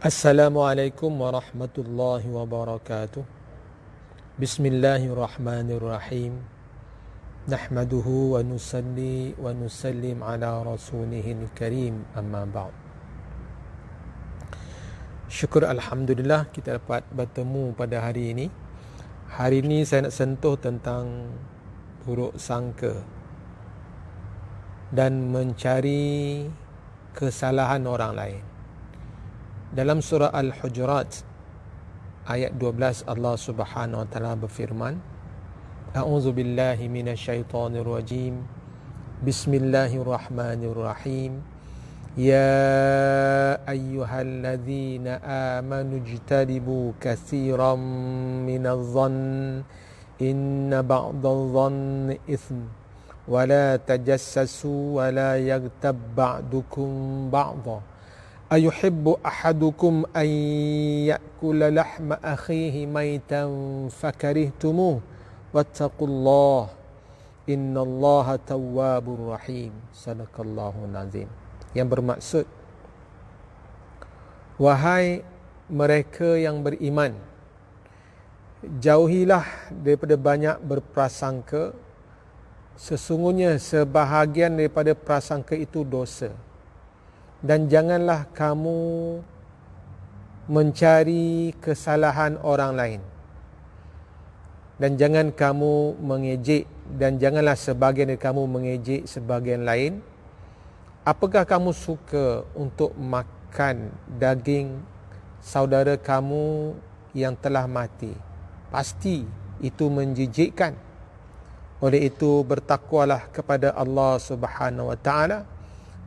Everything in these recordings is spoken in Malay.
Assalamualaikum warahmatullahi wabarakatuh. Bismillahirrahmanirrahim. Nahmaduhu wa nusalli wa nusallim ala rasulihil karim, amma ba'd. Syukur Alhamdulillah kita dapat bertemu pada hari ini. Hari ini saya nak sentuh tentang buruk sangka dan mencari kesalahan orang lain. Dalam surah Al-Hujurat ayat 12 Allah Subhanahu wa taala berfirman, A'udzu billahi minasyaitonir rajim. Bismillahirrahmanirrahim. Ya ayyuhalladzina amanu ijtanibu katsiran minadh-dhann inna ba'dadh-dhanni itsm wa la tajassasu wa la yaghtab ba'dukum ba'dha ayuhibbu ahadukum an ya'kula lahma akhihi maitan fakarihtumuh wattaqullah innallaha tawwabur rahim. Sadaqallahul azim. Yang bermaksud, wahai mereka yang beriman, jauhilah daripada banyak berprasangka. Sesungguhnya sebahagian daripada prasangka itu dosa. Dan janganlah kamu mencari kesalahan orang lain. Dan jangan kamu mengejek, dan janganlah sebagian dari kamu mengejek sebagian lain. Apakah kamu suka untuk makan daging saudara kamu yang telah mati? Pasti itu menjijikkan. Oleh itu bertakwalah kepada Allah Subhanahu wa taala.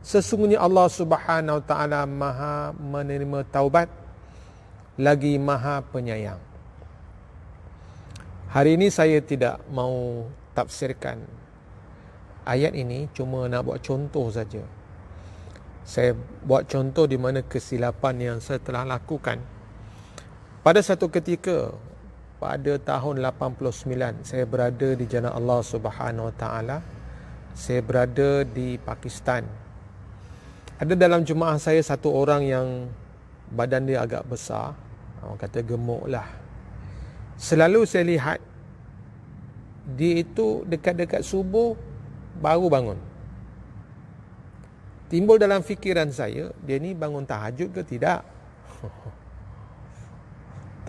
Sesungguhnya Allah Subhanahu wa taala Maha menerima taubat lagi Maha penyayang. Hari ini saya tidak mau tafsirkan ayat ini, cuma nak buat contoh saja. Saya buat contoh di mana kesilapan yang saya telah lakukan. Pada satu ketika pada tahun 89 saya berada di Jannah Allah Subhanahu wa taala. Saya berada di Pakistan. Ada dalam jemaah saya satu orang yang badan dia agak besar, orang kata gemuk lah. Selalu saya lihat dia itu dekat-dekat subuh baru bangun. Timbul dalam fikiran saya, dia ni bangun tahajud ke tidak?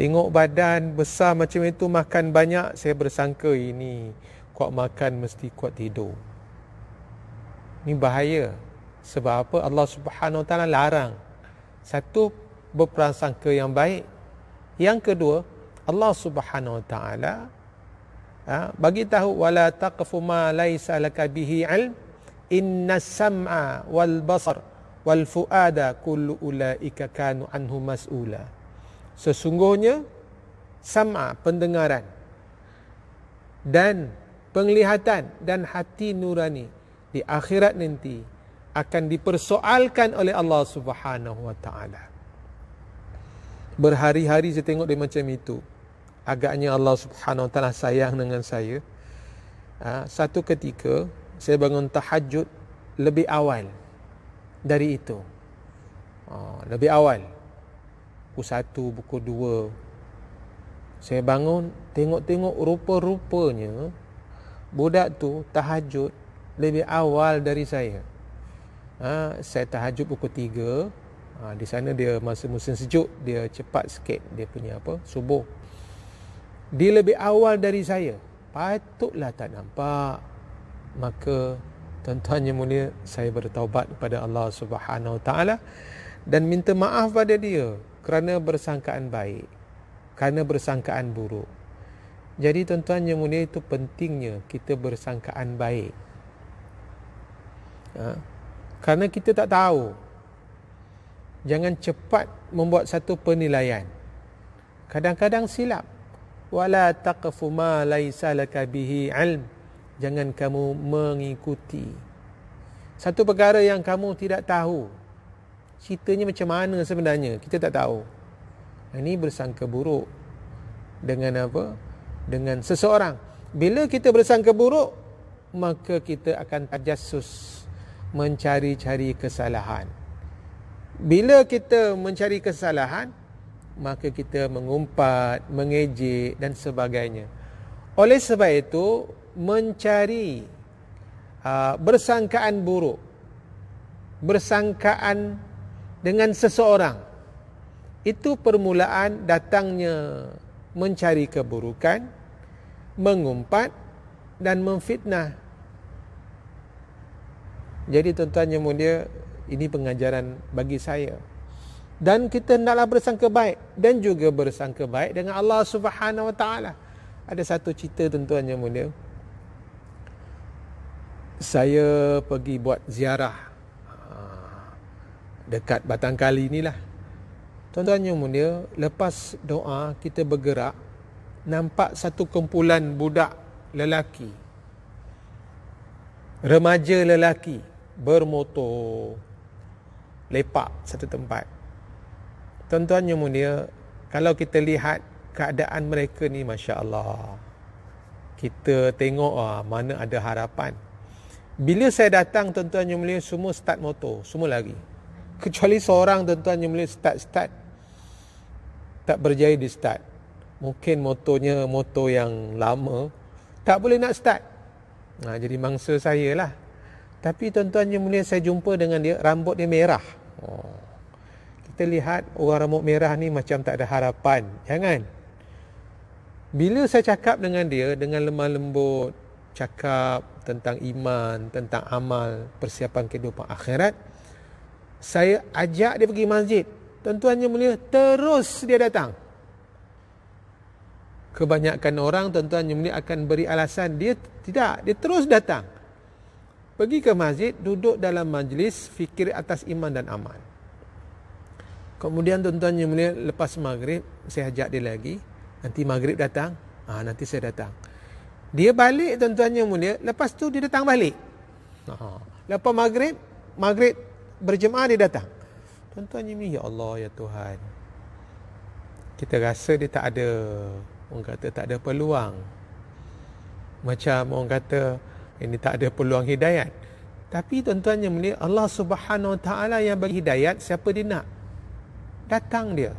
Tengok badan besar macam itu, makan banyak, saya bersangka ini kuat makan mesti kuat tidur. Ini bahaya. Sebab apa? Allah Subhanahu wa taala larang. Satu, berprasangka yang baik. Yang kedua, Allah Subhanahu wa taala bagi tahu, wala taqfu ma laisa laka bihi ilm innas sam'a wal basar wal fuada kullu ulaika kanu anhu mas'ula. Sesungguhnya sam'a, pendengaran, dan penglihatan dan hati nurani di akhirat nanti akan dipersoalkan oleh Allah Subhanahu wa taala. Berhari-hari saya tengok dia macam itu. Agaknya Allah Subhanahu wa taala sayang dengan saya. Satu ketika saya bangun tahajud lebih awal dari itu. Lebih awal. Pukul 1, pukul 2. Saya bangun, tengok-tengok rupa-rupanya budak tu tahajud lebih awal dari saya. Saya tahajud pukul 3. Di sana dia masa musim sejuk, dia cepat sikit dia punya subuh. Dia lebih awal dari saya. Patutlah tak nampak. Maka tuan-tuan yang mulia, saya bertaubat kepada Allah Subhanahu wa taala dan minta maaf pada dia kerana bersangkaan baik, kerana bersangkaan buruk. Jadi tuan-tuan yang mulia, itu pentingnya kita bersangkaan baik. Kerana kita tak tahu. Jangan cepat membuat satu penilaian. Kadang-kadang silap. Wala taqfu ma laisa laka bihi ilm. Jangan kamu mengikuti satu perkara yang kamu tidak tahu. Ceritanya macam mana sebenarnya, kita tak tahu. Ini bersangka buruk dengan apa? Dengan seseorang. Bila kita bersangka buruk, maka kita akan tajassus, mencari-cari kesalahan. Bila kita mencari kesalahan, maka kita mengumpat, mengejek dan sebagainya. Oleh sebab itu, mencari bersangkaan buruk, bersangkaan dengan seseorang, itu permulaan datangnya mencari keburukan, mengumpat dan memfitnah. Jadi tuan-tuan yang mulia, ini pengajaran bagi saya. Dan kita hendaklah bersangka baik dan juga bersangka baik dengan Allah Subhanahu Wa Taala. Ada satu cerita tuan-tuan yang mulia. Saya pergi buat ziarah dekat Batang Kali inilah. Tuan-tuan yang mulia, lepas doa kita bergerak, nampak satu kumpulan budak lelaki, remaja lelaki bermotor lepak satu tempat. Tuan-tuan yang mulia, kalau kita lihat keadaan mereka ni, Masya Allah, kita tengok mana ada harapan. Bila saya datang, tuan-tuan yang mulia, semua start motor, semua lari. Kecuali seorang, tuan-tuan yang mulia, start tak berjaya di start. Mungkin motornya motor yang lama, tak boleh nak start. Jadi mangsa saya lah. Tapi tuan-tuan yang mulia, saya jumpa dengan dia, rambut dia merah. Kita lihat orang rambut merah ni macam tak ada harapan. Jangan. Bila saya cakap dengan dia, dengan lemah lembut, cakap tentang iman, tentang amal, persiapan kehidupan akhirat, saya ajak dia pergi masjid. Tuan-tuan yang mulia, terus dia datang. Kebanyakan orang, tuan-tuan yang mulia, akan beri alasan. Dia tidak, dia terus datang. Pergi ke masjid, duduk dalam majlis, fikir atas iman dan amal. Kemudian tuan-tuan yang mulia, lepas maghrib, saya ajak dia lagi. Nanti maghrib datang, nanti saya datang. Dia balik, tuan-tuan yang mulia, lepas tu dia datang balik. Lepas maghrib berjemaah dia datang. Tuan-tuan yang mulia, ya Allah, ya Tuhan, kita rasa dia tak ada, orang kata tak ada peluang. Macam orang kata ini tak ada peluang hidayat. Tapi tuan-tuan yang mulia, Allah Subhanahu Wa Taala yang bagi hidayat siapa dia nak. Datang dia.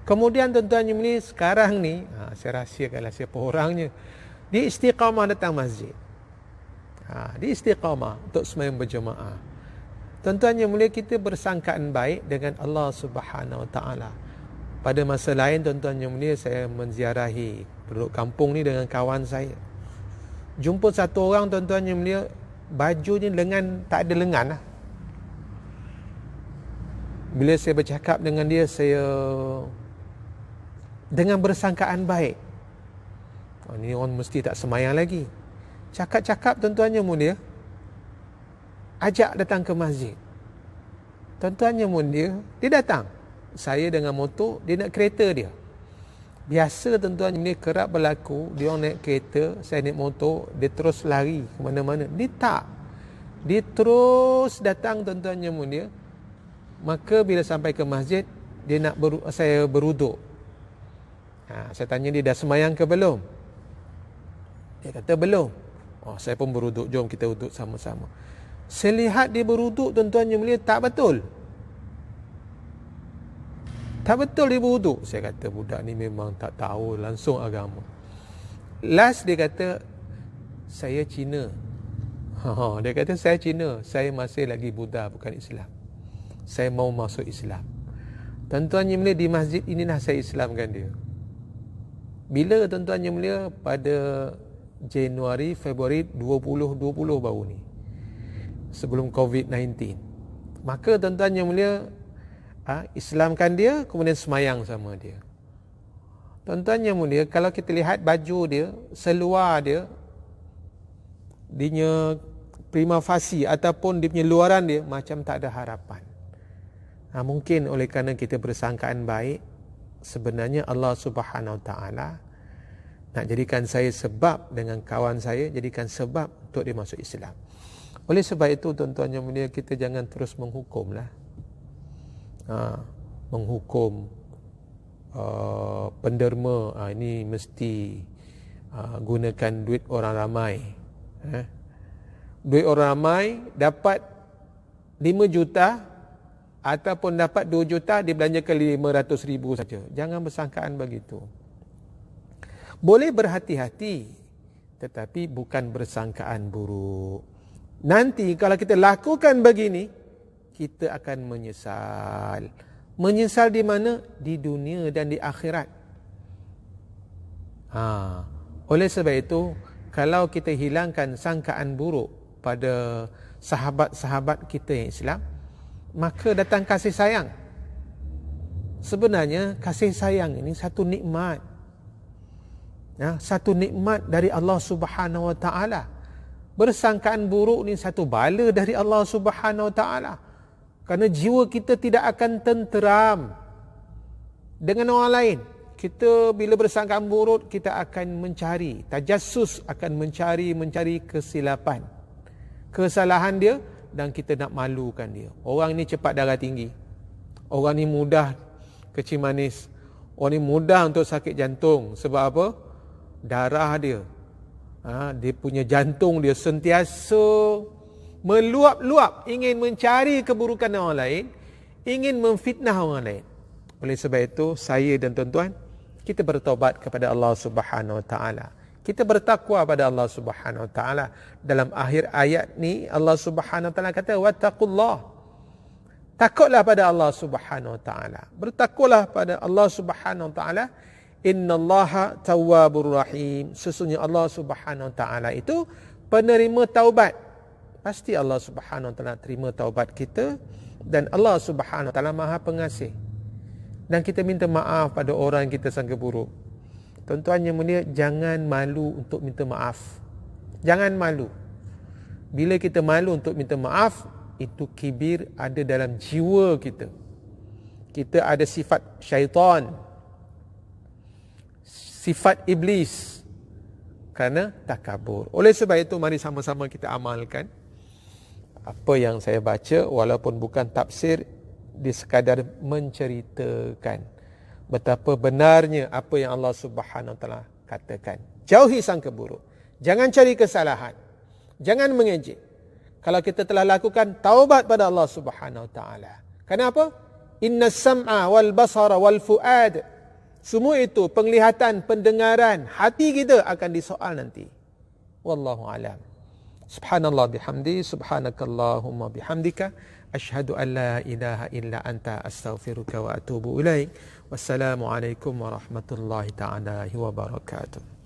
Kemudian tuan-tuan yang mulia, sekarang ni, saya rahsiakanlah siapa orangnya. Dia istiqamah datang masjid. Dia istiqamah untuk sembahyang berjemaah. Tuan-tuan yang mulia, kita bersangkaan baik dengan Allah Subhanahu Wa Taala. Pada masa lain, tuan-tuan yang mulia, saya menziarahi penduduk kampung ni dengan kawan saya. Jumpa satu orang, tuan-tuan yang mulia, bajunya lengan, tak ada lengan lah. Bila saya bercakap dengan dia, saya dengan bersangkaan baik. Ni orang mesti tak semayang lagi. Cakap-cakap, tuan-tuan yang mulia, ajak datang ke masjid. Tuan-tuan yang mulia, dia datang. Saya dengan motor, dia nak kereta dia. Biasa tuan-tuan yang mulia, kerap berlaku, dia orang naik kereta, saya naik motor, dia terus lari ke mana-mana. Dia tak. Dia terus datang, tuan-tuan yang mulia. Maka bila sampai ke masjid, dia nak saya beruduk. Saya tanya dia, dah semayang ke belum? Dia kata belum. Saya pun beruduk, jom kita uduk sama-sama. Saya lihat dia beruduk, tuan-tuan yang mulia, tak betul. Tak betul dia berwuduk. Saya kata budak ni memang tak tahu langsung agama. Last dia kata, saya Cina. Dia kata saya Cina, saya masih lagi Buddha, bukan Islam. Saya mau masuk Islam. Tuan-tuan yang mulia, di masjid inilah saya Islamkan dia. Bila tuan-tuan yang mulia? Pada Januari, Februari 2020 baru ni. Sebelum COVID-19. Maka tuan-tuan yang mulia, Islamkan dia, kemudian semayang sama dia. Tuan-tuan yang mulia, kalau kita lihat baju dia, seluar dia, dia prima facie ataupun dia punya luaran dia, macam tak ada harapan. Mungkin oleh kerana kita bersangkaan baik, sebenarnya Allah Subhanahu Wa Taala nak jadikan saya sebab dengan kawan saya, jadikan sebab untuk dia masuk Islam. Oleh sebab itu, tuan-tuan yang mulia, kita jangan terus menghukumlah. Menghukum penderma, ini mesti gunakan duit orang ramai. Duit orang ramai dapat 5 juta, ataupun dapat 2 juta dibelanjakan 500 ribu saja. Jangan bersangkaan begitu. Boleh berhati-hati, tetapi bukan bersangkaan buruk. Nanti kalau kita lakukan begini, kita akan menyesal. Menyesal di mana? Di dunia dan di akhirat. Oleh sebab itu, kalau kita hilangkan sangkaan buruk pada sahabat-sahabat kita yang Islam, maka datang kasih sayang. Sebenarnya kasih sayang ini satu nikmat. Satu nikmat dari Allah Subhanahu Wa Taala. Bersangkaan buruk ni satu bala dari Allah Subhanahu Wa Taala. Kerana jiwa kita tidak akan tenteram dengan orang lain. Kita bila bersangkaan buruk, kita akan mencari, tajassus, akan mencari kesilapan, kesalahan dia, dan kita nak malukan dia. Orang ni cepat darah tinggi, orang ni mudah kecil manis, orang ni mudah untuk sakit jantung. Sebab apa? Darah dia, dia punya jantung dia sentiasa meluap-luap, ingin mencari keburukan orang lain, ingin memfitnah orang lain. Oleh sebab itu, saya dan tuan-tuan, kita bertaubat kepada Allah Subhanahu Wa Taala. Kita bertakwa pada Allah Subhanahu Wa Taala. Dalam akhir ayat ni, Allah Subhanahu Wa Taala kata, wattaqullah. Takutlah pada Allah Subhanahu Wa Taala. Bertakwalah pada Allah Subhanahu Wa Taala. Innallaha tawwabur rahim. Sesungguhnya Allah Subhanahu Wa Taala itu penerima taubat. Pasti Allah Subhanahu Wa Taala terima taubat kita, dan Allah Subhanahu Wa Taala Maha Pengasih. Dan kita minta maaf pada orang yang kita sangka buruk. Tuan-tuan yang mulia, jangan malu untuk minta maaf. Jangan malu. Bila kita malu untuk minta maaf, itu kibir ada dalam jiwa kita. Kita ada sifat syaitan, sifat iblis, kerana takabur. Oleh sebab itu, mari sama-sama kita amalkan apa yang saya baca, walaupun bukan tafsir, dia sekadar menceritakan betapa benarnya apa yang Allah Subhanahu Wa Taala katakan. Jauhi sangka buruk. Jangan cari kesalahan. Jangan mengejek. Kalau kita telah lakukan, taubat pada Allah Subhanahu Wa Taala. Kenapa? Inna sam'a wal basara wal fuad. Semua itu, penglihatan, pendengaran, hati kita akan disoal nanti. Wallahu alam. Subhanallah bihamdi, subhanakallahumma bihamdika, asyhadu an la ilaha illa anta, astaghfiruka wa atubu ilaik. Wassalamualaikum warahmatullahi ta'ala wabarakatuh.